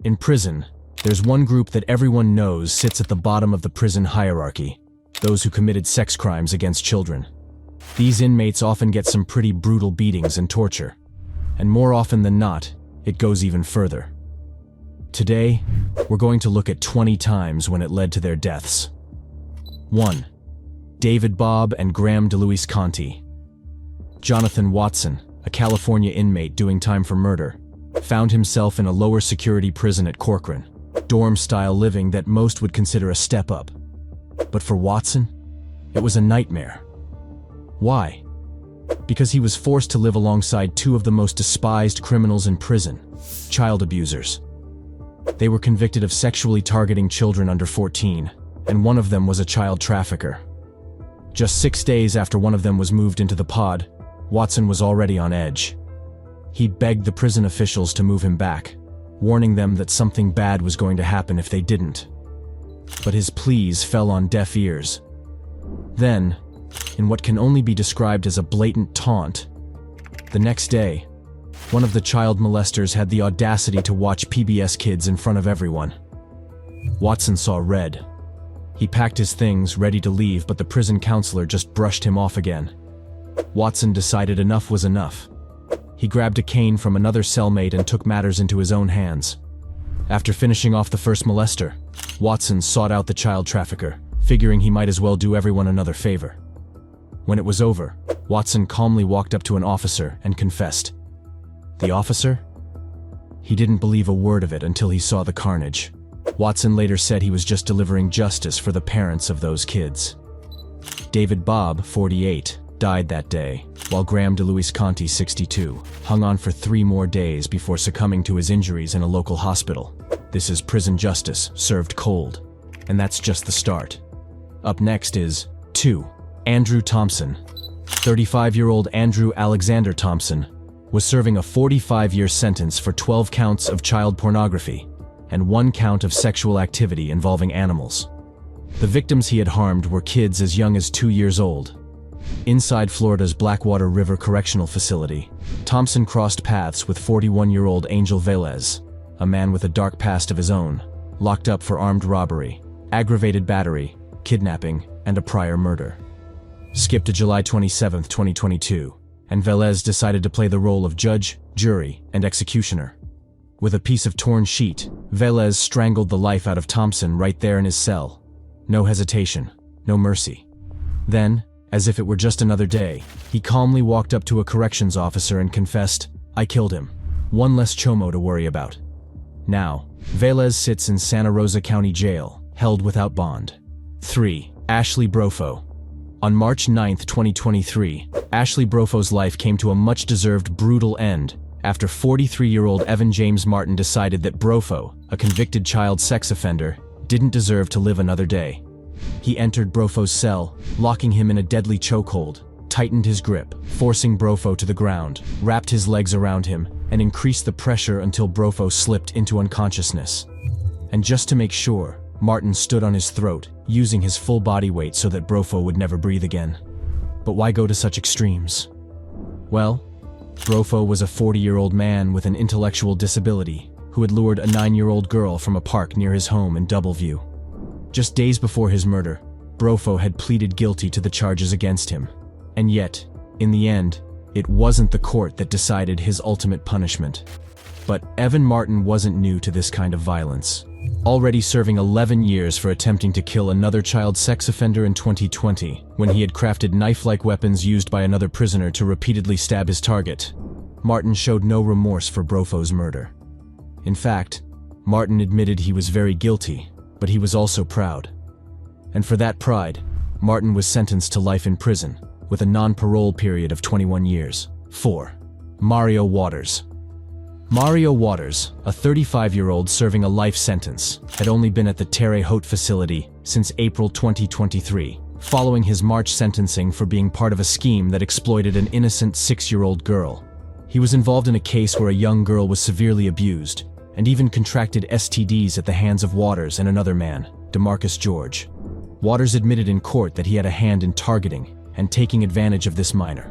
In prison, there's one group that everyone knows sits at the bottom of the prison hierarchy: those who committed sex crimes against children. These inmates often get some pretty brutal beatings and torture, and more often than not, it goes even further. Today, we're going to look at 20 times when it led to their deaths. 1. David Bobb and Graham DeLuise Conti. Jonathan Watson, a California inmate doing time for murder, found himself in a lower security prison at Corcoran, dorm-style living that most would consider a step up. But for Watson, it was a nightmare. Why? Because he was forced to live alongside two of the most despised criminals in prison: child abusers. They were convicted of sexually targeting children under 14, and one of them was a child trafficker. Just 6 days after one of them was moved into the pod, Watson was already on edge. He begged the prison officials to move him back, warning them that something bad was going to happen if they didn't. But his pleas fell on deaf ears. Then, in what can only be described as a blatant taunt, the next day, one of the child molesters had the audacity to watch PBS Kids in front of everyone. Watson saw red. He packed his things, ready to leave, but the prison counselor just brushed him off again. Watson decided enough was enough. He grabbed a cane from another cellmate and took matters into his own hands. After finishing off the first molester, Watson sought out the child trafficker, figuring he might as well do everyone another favor. When it was over, Watson calmly walked up to an officer and confessed. The officer? He didn't believe a word of it until he saw the carnage. Watson later said he was just delivering justice for the parents of those kids. David Bobb, 48, died that day, while Graham DeLuise Conti, 62, hung on for 3 more days before succumbing to his injuries in a local hospital. This is prison justice served cold, and that's just the start. Up next is 2. Andrew Thompson. 35-year-old Andrew Alexander Thompson was serving a 45-year sentence for 12 counts of child pornography and 1 count of sexual activity involving animals. The victims he had harmed were kids as young as 2 years old. Inside Florida's Blackwater River Correctional Facility, Thompson crossed paths with 41-year-old Angel Velez, a man with a dark past of his own, locked up for armed robbery, aggravated battery, kidnapping, and a prior murder. Skip to July 27, 2022, and Velez decided to play the role of judge, jury, and executioner. With a piece of torn sheet, Velez strangled the life out of Thompson right there in his cell. No hesitation, no mercy. Then, as if it were just another day, he calmly walked up to a corrections officer and confessed, "I killed him. One less chomo to worry about." Now, Velez sits in Santa Rosa County Jail, held without bond. 3. Ashley Brofo. On March 9, 2023, Ashley Brofo's life came to a much-deserved brutal end after 43-year-old Evan James Martin decided that Brofo, a convicted child sex offender, didn't deserve to live another day. He entered Brofo's cell, locking him in a deadly chokehold, tightened his grip, forcing Brofo to the ground, wrapped his legs around him, and increased the pressure until Brofo slipped into unconsciousness. And just to make sure, Martin stood on his throat, using his full body weight so that Brofo would never breathe again. But why go to such extremes? Well, Brofo was a 40-year-old man with an intellectual disability who had lured a 9-year-old girl from a park near his home in Doubleview. Just days before his murder, Brofo had pleaded guilty to the charges against him. And yet, in the end, it wasn't the court that decided his ultimate punishment. But Evan Martin wasn't new to this kind of violence. Already serving 11 years for attempting to kill another child sex offender in 2020, when he had crafted knife-like weapons used by another prisoner to repeatedly stab his target, Martin showed no remorse for Brofo's murder. In fact, Martin admitted he was very guilty, but he was also proud. And for that pride, Martin was sentenced to life in prison, with a non-parole period of 21 years. 4. Mario Waters. Mario Waters, a 35-year-old serving a life sentence, had only been at the Terre Haute facility since April 2023, following his March sentencing for being part of a scheme that exploited an innocent 6-year-old girl. He was involved in a case where a young girl was severely abused, and even contracted STDs at the hands of Waters and another man, DeMarcus George. Waters admitted in court that he had a hand in targeting and taking advantage of this minor.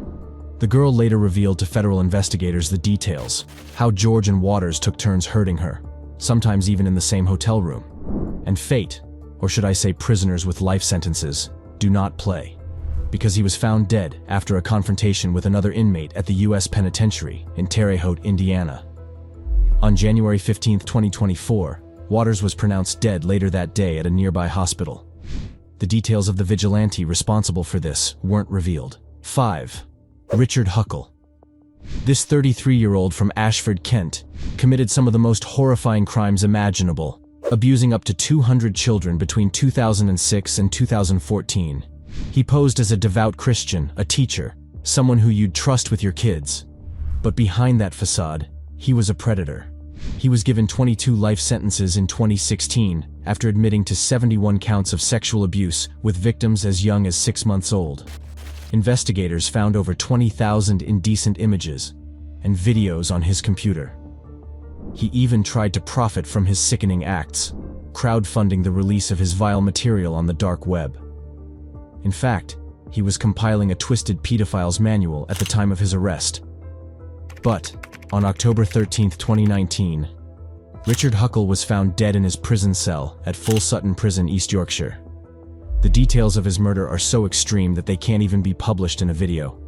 The girl later revealed to federal investigators the details, how George and Waters took turns hurting her, sometimes even in the same hotel room. And fate, or should I say prisoners with life sentences, do not play. Because he was found dead after a confrontation with another inmate at the U.S. Penitentiary in Terre Haute, Indiana. On January 15, 2024, Waters was pronounced dead later that day at a nearby hospital. The details of the vigilante responsible for this weren't revealed. 5. Richard Huckle. This 33-year-old from Ashford, Kent, committed some of the most horrifying crimes imaginable, abusing up to 200 children between 2006 and 2014. He posed as a devout Christian, a teacher, someone who you'd trust with your kids. But behind that facade, he was a predator. He was given 22 life sentences in 2016 after admitting to 71 counts of sexual abuse with victims as young as 6 months old. Investigators found over 20,000 indecent images and videos on his computer. He even tried to profit from his sickening acts, crowdfunding the release of his vile material on the dark web. In fact, he was compiling a twisted pedophile's manual at the time of his arrest. But, on October 13, 2019, Richard Huckle was found dead in his prison cell at Full Sutton Prison, East Yorkshire. The details of his murder are so extreme that they can't even be published in a video.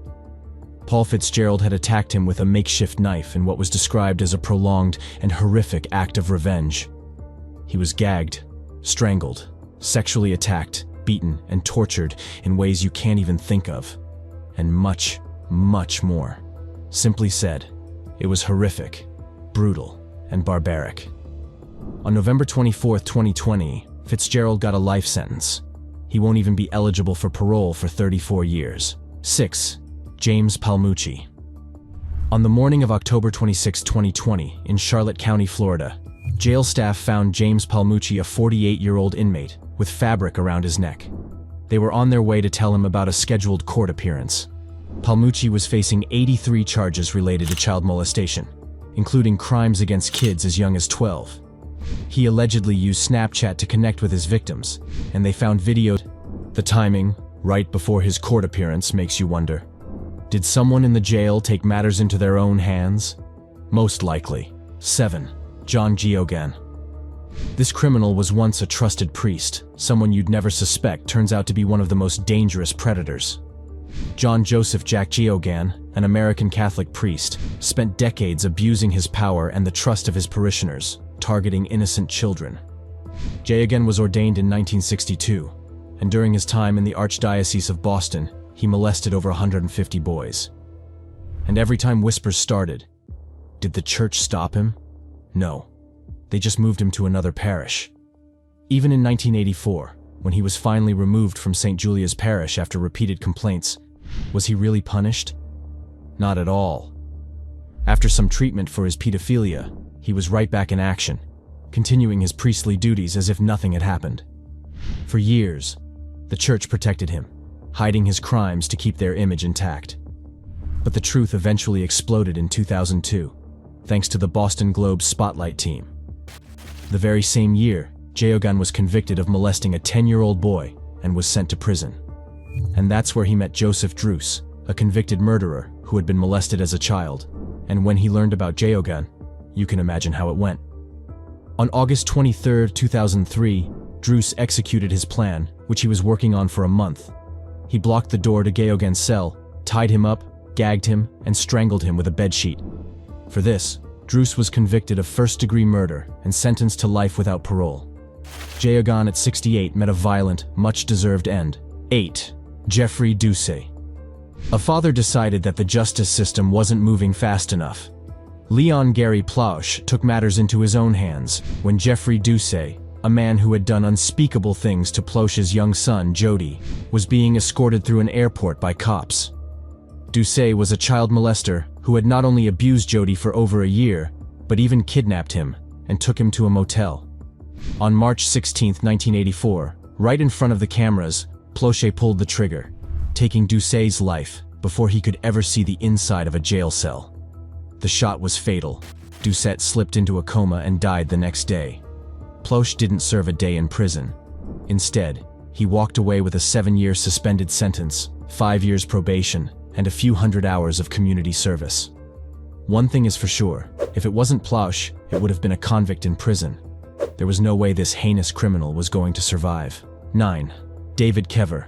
Paul Fitzgerald had attacked him with a makeshift knife in what was described as a prolonged and horrific act of revenge. He was gagged, strangled, sexually attacked, beaten, and tortured in ways you can't even think of. And much, much more. Simply said, it was horrific, brutal, and barbaric. On November 24, 2020, Fitzgerald got a life sentence. He won't even be eligible for parole for 34 years. 6. James Palmucci. On the morning of October 26, 2020, in Charlotte County, Florida, jail staff found James Palmucci, a 48-year-old inmate, with fabric around his neck. They were on their way to tell him about a scheduled court appearance. Palmucci was facing 83 charges related to child molestation, including crimes against kids as young as 12. He allegedly used Snapchat to connect with his victims, and they found video. The timing, right before his court appearance, makes you wonder. Did someone in the jail take matters into their own hands? Most likely. 7. John Geoghegan. This criminal was once a trusted priest. Someone you'd never suspect turns out to be one of the most dangerous predators. John Joseph Jack Geoghegan, an American Catholic priest, spent decades abusing his power and the trust of his parishioners, targeting innocent children. Geoghegan was ordained in 1962, and during his time in the Archdiocese of Boston, he molested over 150 boys. And every time whispers started, did the church stop him? No. They just moved him to another parish. Even in 1984, when he was finally removed from St. Julia's Parish after repeated complaints, was he really punished? Not at all. After some treatment for his pedophilia, he was right back in action, continuing his priestly duties as if nothing had happened. For years, the church protected him, hiding his crimes to keep their image intact. But the truth eventually exploded in 2002, thanks to the Boston Globe's Spotlight team. The very same year, Geoghegan was convicted of molesting a 10-year-old boy and was sent to prison. And that's where he met Joseph Druce, a convicted murderer who had been molested as a child. And when he learned about Geoghegan, you can imagine how it went. On August 23, 2003, Druce executed his plan, which he was working on for a month. He blocked the door to Geoghegan's cell, tied him up, gagged him, and strangled him with a bedsheet. For this, Druce was convicted of first-degree murder and sentenced to life without parole. Geoghegan at 68 met a violent, much-deserved end. 8. Jeffrey Doucet. A father decided that the justice system wasn't moving fast enough. Leon Gary Plausch took matters into his own hands when Jeffrey Doucet, a man who had done unspeakable things to Plausch's young son, Jody, was being escorted through an airport by cops. Doucet was a child molester who had not only abused Jody for over a year, but even kidnapped him and took him to a motel. On March 16, 1984, right in front of the cameras, Plauche pulled the trigger, taking Doucet's life before he could ever see the inside of a jail cell. The shot was fatal. Doucet slipped into a coma and died the next day. Plauche didn't serve a day in prison. Instead, he walked away with a 7-year suspended sentence, 5 years probation, and a few hundred hours of community service. One thing is for sure, if it wasn't Plausch, it would have been a convict in prison. There was no way this heinous criminal was going to survive. 9. David Kever.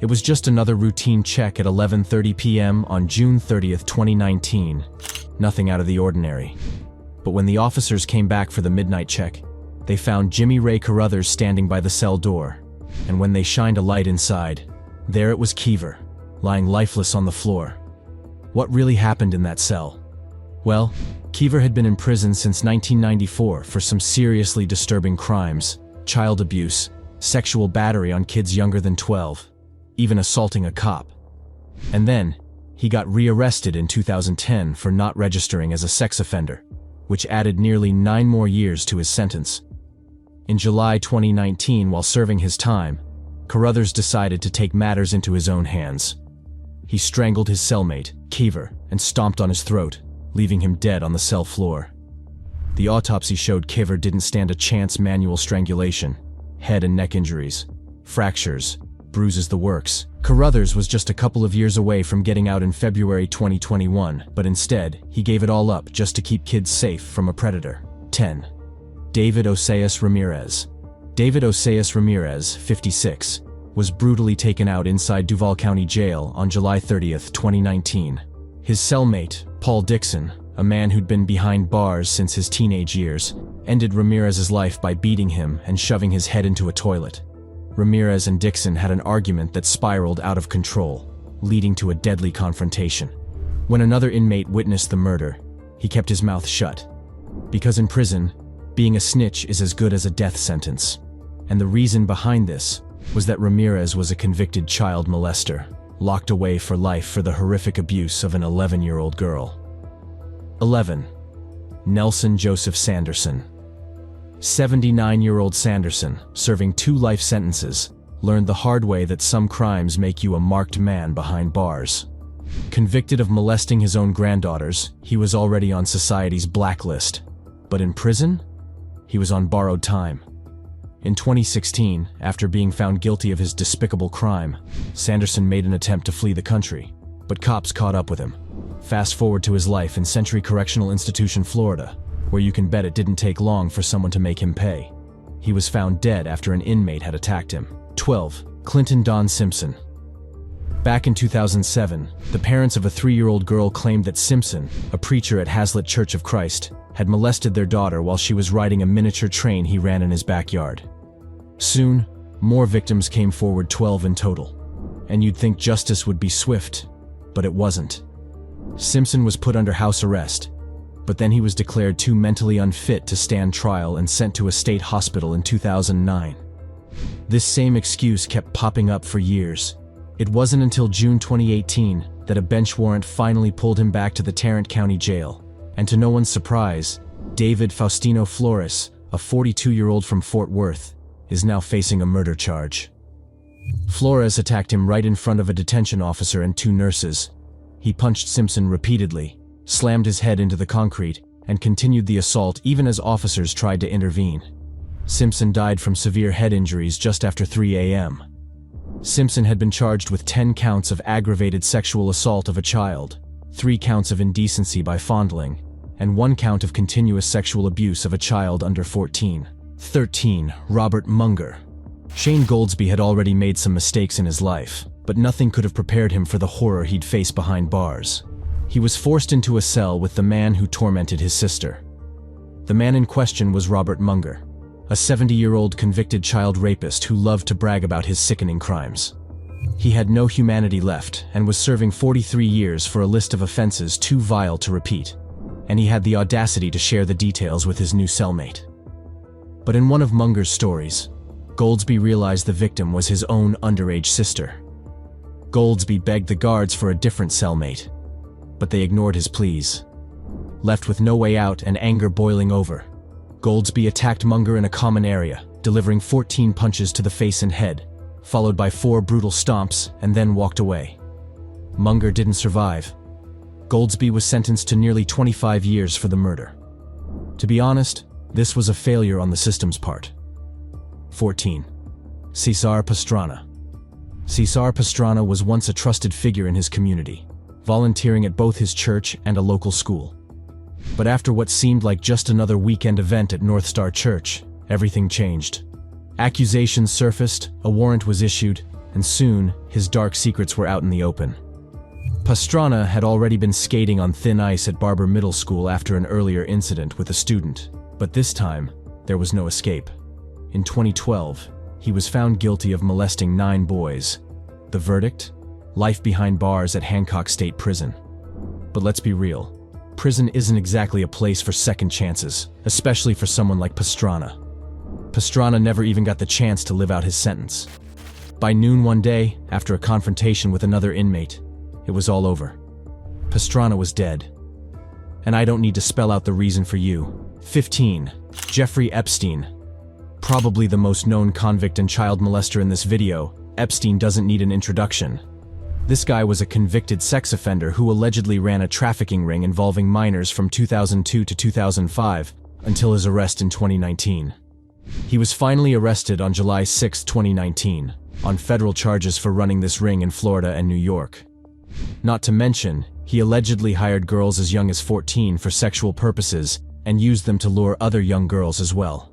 It was just another routine check at 11:30 p.m. on June 30th, 2019. Nothing out of the ordinary. But when the officers came back for the midnight check, they found Jimmy Ray Carruthers standing by the cell door. And when they shined a light inside, there it was Kever, lying lifeless on the floor. What really happened in that cell? Well, Kever had been in prison since 1994 for some seriously disturbing crimes, child abuse, sexual battery on kids younger than 12, even assaulting a cop. And then, he got rearrested in 2010 for not registering as a sex offender, which added nearly 9 more years to his sentence. In July 2019, while serving his time, Carruthers decided to take matters into his own hands. He strangled his cellmate, Kever, and stomped on his throat, leaving him dead on the cell floor. The autopsy showed Kever didn't stand a chance. Manual strangulation, head and neck injuries, fractures, bruises, the works. Carruthers was just a couple of years away from getting out in February 2021, but instead, he gave it all up just to keep kids safe from a predator. 10. David Oseas Ramirez. David Oseas Ramirez, 56, was brutally taken out inside Duval County Jail on July 30th, 2019. His cellmate, Paul Dixon, a man who'd been behind bars since his teenage years, ended Ramirez's life by beating him and shoving his head into a toilet. Ramirez and Dixon had an argument that spiraled out of control, leading to a deadly confrontation. When another inmate witnessed the murder, he kept his mouth shut. Because in prison, being a snitch is as good as a death sentence. And the reason behind this was that Ramirez was a convicted child molester, locked away for life for the horrific abuse of an 11-year-old girl. 11. Nelson Joseph Sanderson. 79-year-old Sanderson, serving 2 life sentences, learned the hard way that some crimes make you a marked man behind bars. Convicted of molesting his own granddaughters, he was already on society's blacklist. But in prison, he was on borrowed time. In 2016, after being found guilty of his despicable crime, Sanderson made an attempt to flee the country, but cops caught up with him. Fast forward to his life in Century Correctional Institution, Florida, where you can bet it didn't take long for someone to make him pay. He was found dead after an inmate had attacked him. 12. Clinton Dawn Simpson. Back in 2007, the parents of a 3-year-old girl claimed that Simpson, a preacher at Hazlitt Church of Christ, had molested their daughter while she was riding a miniature train he ran in his backyard. Soon, more victims came forward, 12 in total. And you'd think justice would be swift, but it wasn't. Simpson was put under house arrest, but then he was declared too mentally unfit to stand trial and sent to a state hospital in 2009. This same excuse kept popping up for years. It wasn't until June 2018 that a bench warrant finally pulled him back to the Tarrant County Jail. And to no one's surprise, David Faustino Flores, a 42-year-old from Fort Worth, is now facing a murder charge. Flores attacked him right in front of a detention officer and 2 nurses. He punched Simpson repeatedly, slammed his head into the concrete, and continued the assault even as officers tried to intervene. Simpson died from severe head injuries just after 3 a.m. Simpson had been charged with 10 counts of aggravated sexual assault of a child, 3 counts of indecency by fondling, and 1 count of continuous sexual abuse of a child under 14. 13. Robert Munger. Shane Goldsby had already made some mistakes in his life, but nothing could have prepared him for the horror he'd face behind bars. He was forced into a cell with the man who tormented his sister. The man in question was Robert Munger, a 70-year-old convicted child rapist who loved to brag about his sickening crimes. He had no humanity left and was serving 43 years for a list of offenses too vile to repeat, and he had the audacity to share the details with his new cellmate. But in one of Munger's stories, Goldsby realized the victim was his own underage sister. Goldsby begged the guards for a different cellmate, but they ignored his pleas. Left with no way out and anger boiling over, Goldsby attacked Munger in a common area, delivering 14 punches to the face and head, followed by 4 brutal stomps, and then walked away. Munger didn't survive. Goldsby was sentenced to nearly 25 years for the murder. To be honest, this was a failure on the system's part. 14. Cesar Pastrana. Cesar Pastrana was once a trusted figure in his community, volunteering at both his church and a local school. But after what seemed like just another weekend event at North Star Church, everything changed. Accusations surfaced, a warrant was issued, and soon, his dark secrets were out in the open. Pastrana had already been skating on thin ice at Barber Middle School after an earlier incident with a student, but this time, there was no escape. In 2012, he was found guilty of molesting 9 boys. The verdict? Life behind bars at Hancock State Prison. But let's be real, prison isn't exactly a place for second chances, especially for someone like Pastrana. Pastrana never even got the chance to live out his sentence. By noon one day, after a confrontation with another inmate, it was all over. Pastrana was dead. And I don't need to spell out the reason for you. 15. Jeffrey Epstein. Probably the most known convict and child molester in this video, Epstein doesn't need an introduction. This guy was a convicted sex offender who allegedly ran a trafficking ring involving minors from 2002 to 2005, until his arrest in 2019. He was finally arrested on July 6, 2019, on federal charges for running this ring in Florida and New York. Not to mention, he allegedly hired girls as young as 14 for sexual purposes and used them to lure other young girls as well.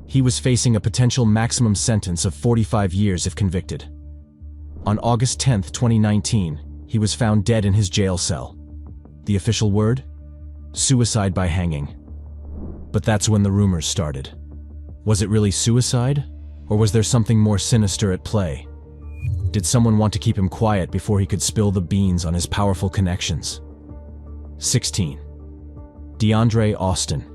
He was facing a potential maximum sentence of 45 years if convicted. On August 10, 2019, he was found dead in his jail cell. The official word? Suicide by hanging. But that's when the rumors started. Was it really suicide? Or was there something more sinister at play? Did someone want to keep him quiet before he could spill the beans on his powerful connections? 16. DeAndre Austin.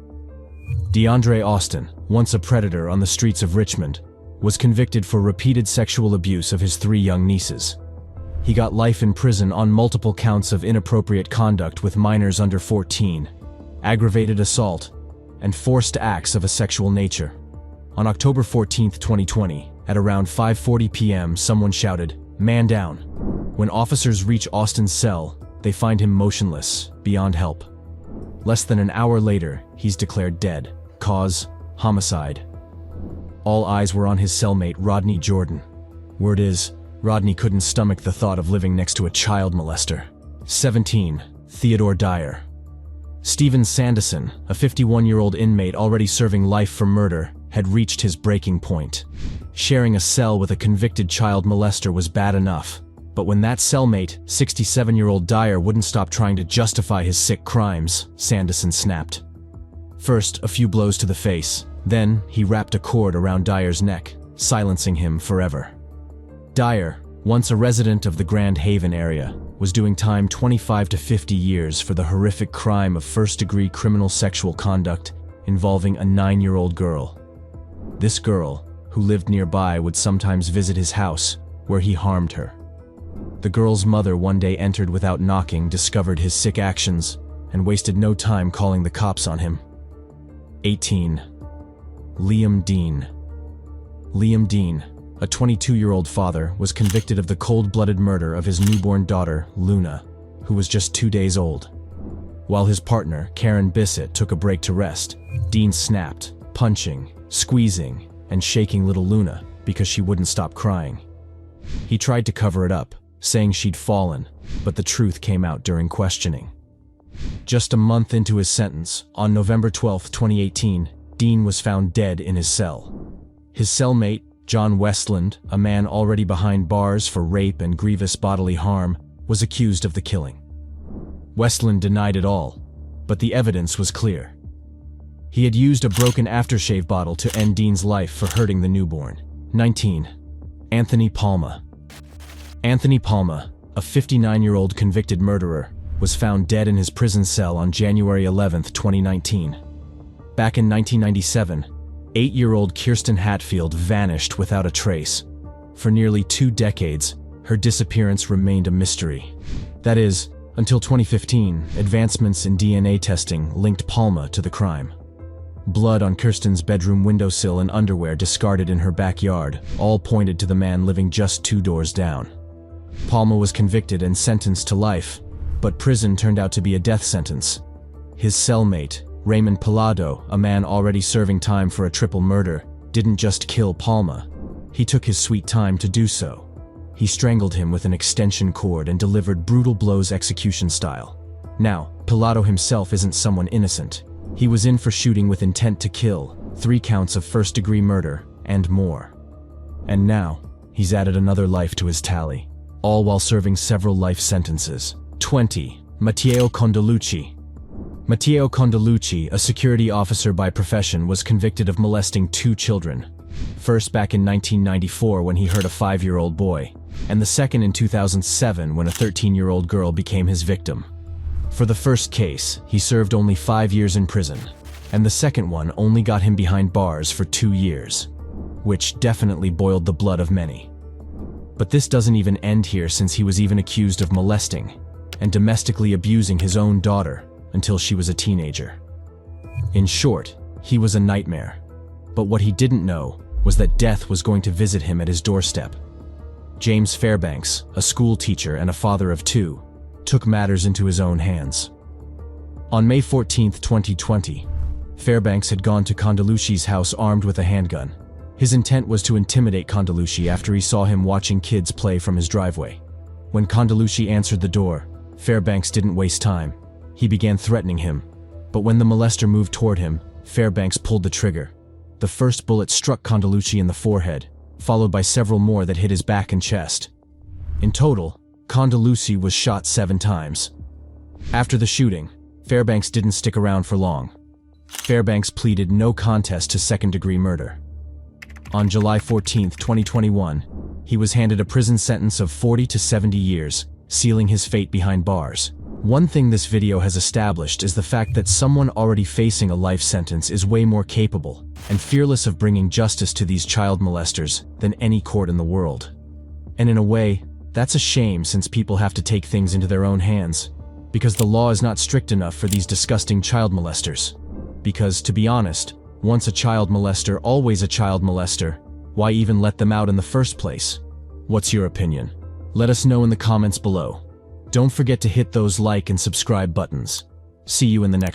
DeAndre Austin, once a predator on the streets of Richmond, was convicted for repeated sexual abuse of his 3 young nieces. He got life in prison on multiple counts of inappropriate conduct with minors under 14, aggravated assault, and forced acts of a sexual nature. On October 14, 2020, at around 5:40 p.m., someone shouted, "Man down." When officers reach Austin's cell, they find him motionless, beyond help. Less than an hour later, he's declared dead. Cause: homicide. All eyes were on his cellmate, Rodney Jordan. Word is, Rodney couldn't stomach the thought of living next to a child molester. 17. Theodore Dyer. Stephen Sanderson, a 51-year-old inmate already serving life for murder, had reached his breaking point. Sharing a cell with a convicted child molester was bad enough, but when that cellmate, 67-year-old Dyer, wouldn't stop trying to justify his sick crimes, Sanderson snapped. First, a few blows to the face. Then, he wrapped a cord around Dyer's neck, silencing him forever. Dyer, once a resident of the Grand Haven area, was doing time 25 to 50 years for the horrific crime of first-degree criminal sexual conduct involving a 9-year-old girl. This girl, who lived nearby, would sometimes visit his house, where he harmed her. The girl's mother one day entered without knocking, discovered his sick actions, and wasted no time calling the cops on him. 18. Liam Dean. Liam Dean, a 22-year-old father, was convicted of the cold-blooded murder of his newborn daughter, Luna, who was just 2 days old. While his partner, Karen Bissett, took a break to rest, Dean snapped, punching, squeezing, and shaking little Luna because she wouldn't stop crying. He tried to cover it up, saying she'd fallen, but the truth came out during questioning. Just a month into his sentence, on November 12, 2018, Dean was found dead in his cell. His cellmate, John Westland, a man already behind bars for rape and grievous bodily harm, was accused of the killing. Westland denied it all, but the evidence was clear. He had used a broken aftershave bottle to end Dean's life for hurting the newborn. 19. Anthony Palma. Anthony Palma, a 59-year-old convicted murderer, was found dead in his prison cell on January 11, 2019. Back in 1997, 8-year-old Kirsten Hatfield vanished without a trace. For nearly 2 decades, her disappearance remained a mystery. That is, until 2015, advancements in DNA testing linked Palma to the crime. Blood on Kirsten's bedroom windowsill and underwear discarded in her backyard all pointed to the man living just 2 doors down. Palma was convicted and sentenced to life, but prison turned out to be a death sentence. His cellmate, Raymond Pallado, a man already serving time for a triple murder, didn't just kill Palma. He took his sweet time to do so. He strangled him with an extension cord and delivered brutal blows execution style. Now, Pilato himself isn't someone innocent. He was in for shooting with intent to kill, 3 counts of first-degree murder, and more. And now, he's added another life to his tally, all while serving several life sentences. 20. Matteo Condalucci. Matteo Condalucci, a security officer by profession, was convicted of molesting 2 children. First back in 1994 when he hurt a 5-year-old boy, and the second in 2007 when a 13-year-old girl became his victim. For the first case, he served only 5 years in prison, and the second one only got him behind bars for 2 years, which definitely boiled the blood of many. But this doesn't even end here, since he was even accused of molesting and domestically abusing his own daughter until she was a teenager. In short, he was a nightmare. But what he didn't know was that death was going to visit him at his doorstep. James Fairbanks, a school teacher and a father of 2, took matters into his own hands. On May 14, 2020, Fairbanks had gone to Condalucci's house armed with a handgun. His intent was to intimidate Condalucci after he saw him watching kids play from his driveway. When Condalucci answered the door, Fairbanks didn't waste time. He began threatening him, but when the molester moved toward him, Fairbanks pulled the trigger. The first bullet struck Condalucci in the forehead, followed by several more that hit his back and chest. In total, Condalucci was shot 7 times. After the shooting, Fairbanks didn't stick around for long. Fairbanks pleaded no contest to second-degree murder. On July 14, 2021, he was handed a prison sentence of 40 to 70 years, sealing his fate behind bars. One thing this video has established is the fact that someone already facing a life sentence is way more capable and fearless of bringing justice to these child molesters than any court in the world. And in a way, that's a shame, since people have to take things into their own hands, because the law is not strict enough for these disgusting child molesters. Because, to be honest, once a child molester, always a child molester. Why even let them out in the first place? What's your opinion? Let us know in the comments below. Don't forget to hit those like and subscribe buttons. See you in the next